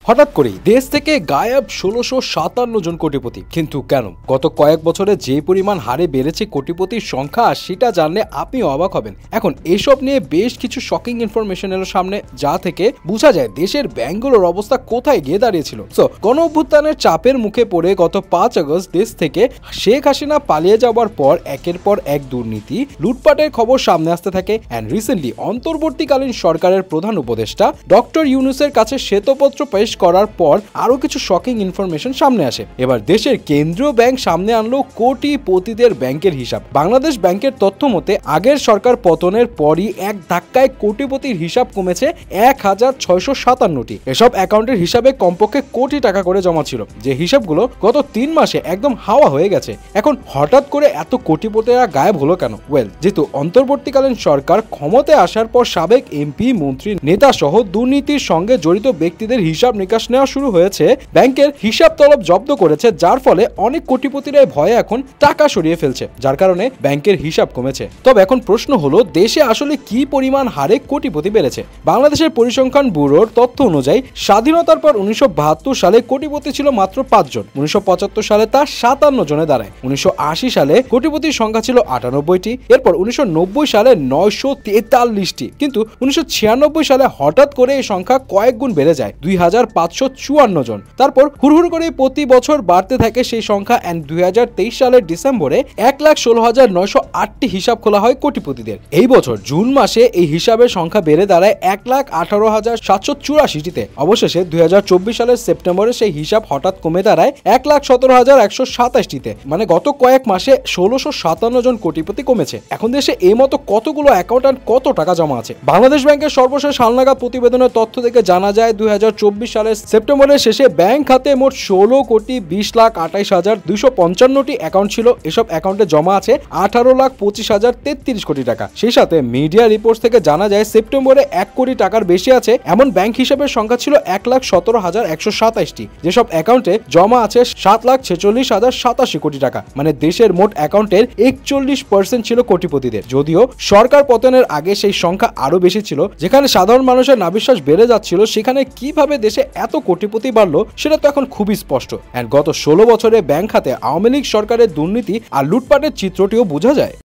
হঠাৎ করেই দেশ থেকে গায়েব ১৬৫৭ জন কোটিপতি। কিন্তু কেন? গত কয়েক বছরে যে পরিমাণ হারে বেড়েছে কোটিপতির সংখ্যা, সেটা জানলে আপনি অবাক হবেন। এখন এসব নিয়ে বেশ কিছু শকিং ইনফরমেশন এলো সামনে, যা থেকে বোঝা যায় দেশের ব্যাংকগুলোর অবস্থা কোথায় গিয়ে দাঁড়িয়েছিল। গণ অভ্যুত্থানের চাপের মুখে পড়ে গত ৫ আগস্ট দেশ থেকে শেখ হাসিনা পালিয়ে যাওয়ার পর একের পর এক দুর্নীতি, লুটপাটের খবর সামনে আসতে থাকে। অ্যান্ড রিসেন্টলি অন্তর্বর্তীকালীন সরকারের প্রধান উপদেষ্টা ডক্টর ইউনূসের কাছে শ্বেতপত্র পেশ করার পর আরো কিছু শকিং ইনফরমেশন সামনে আসে। এবার দেশের কেন্দ্রীয় ব্যাংক সামনে আনলো কোটিপতিদের ব্যাংকের হিসাব। বাংলাদেশ ব্যাংকের তথ্য মতে আগের সরকার পতনের পরই এক ধাক্কায় কোটিপতির হিসাব কমেছে ১,৬৫৭টি। এসব অ্যাকাউন্টের হিসাবে কমপক্ষে কোটি টাকা করে জমা ছিল, যে হিসাবগুলো গত ৩ মাসে একদম হাওয়া হয়ে গেছে। এখন হঠাৎ করে এত কোটিপতিরা গায়েব হলো কেন? যেহেতু অন্তর্বর্তীকালীন সরকার ক্ষমতায় আসার পর সাবেক এমপি, মন্ত্রী, নেতা সহ দুর্নীতির সঙ্গে জড়িত ব্যক্তিদের হিসাব নিকাশ নেওয়া শুরু হয়েছে, ব্যাংকের হিসাব তলব জব্দ করেছে, যার ফলে অনেক কোটিপতিরাই ভয়ে এখন টাকা সরিয়ে ফেলছে, যার কারণে ব্যাংকের হিসাব কমেছে। তবে এখন প্রশ্ন হলো, দেশে আসলে কি পরিমাণ হারে কোটিপতি বেড়েছে? বাংলাদেশের পরিসংখ্যান ব্যুরোর তথ্য অনুযায়ী স্বাধীনতার পর ১৯৭২ সালে কোটিপতি ছিল মাত্র ৫ জন, ১৯৭৫ সালে তা ৫৭ জনে দাঁড়ায়, ১৯৮০ সালে কোটিপতির সংখ্যা ছিল ৯৮টি, এরপর ১৯৯০ সালে ৯৪৩টি, কিন্তু ১৯৯৬ সালে হঠাৎ করে এই সংখ্যা কয়েক গুণ বেড়ে যায় ২৫৫৪ জন। তারপর হুড়হুড় করে প্রতি বছর বাড়তে থাকে সেই সংখ্যা। ২০২৩ সালের ডিসেম্বরে ১,১৬,৯০৮টি হিসাব খোলা হয় কোটিপতিদের। এই বছর জুন মাসে এই হিসাবের সংখ্যা বেড়ে দাঁড়ায় ১,১৮,৭৮৪টিতে। অবশেষে ২০২৪ সালের সেপ্টেম্বরে সেই হিসাব হঠাৎ কমে দাঁড়ায় ১,১৭,১২৭টিতে। মানে গত কয়েক মাসে ১৬৫৭ জন কোটিপতি কমেছে। এখন দেশে এই মতো কতগুলো অ্যাকাউন্ট, কত টাকা জমা আছে? বাংলাদেশ ব্যাংকের সর্বশেষ হালনাগাদ প্রতিবেদনের তথ্য থেকে জানা যায় ২০২৪ সালের সেপ্টেম্বরের শেষে ব্যাংক খাতে মোট ১৬,২০,২৫,২৫৫টি অ্যাকাউন্ট ছিল। এসব অ্যাকাউন্টে জমা আছে ১৮,২৫,০৩৩ কোটি টাকা। সেই সাথে মিডিয়া রিপোর্ট থেকে জানা যায় সেপ্টেম্বরে ১ কোটি টাকার বেশি আছে এমন ব্যাংক হিসাবের সংখ্যা ছিল ১,১৭,১২৭টি। যেসব অ্যাকাউন্টে জমা আছে ৭,৪৬,০৮৭ কোটি টাকা। মানে দেশের মোট অ্যাকাউন্টের ৪১% ছিল কোটিপতিদের। যদিও সরকার পতনের আগে সেই সংখ্যা আরো বেশি ছিল, যেখানে সাধারণ মানুষের নাবিশ্বাস বেড়ে যাচ্ছিল, সেখানে কিভাবে দেশে এত কোটিপতি বাড়লো সেটা তো এখন খুবই স্পষ্ট। গত ১৬ বছরে ব্যাংক খাতে আওয়ামী লীগ সরকারের দুর্নীতি আর লুটপাটের চিত্রটিও বোঝা যায়।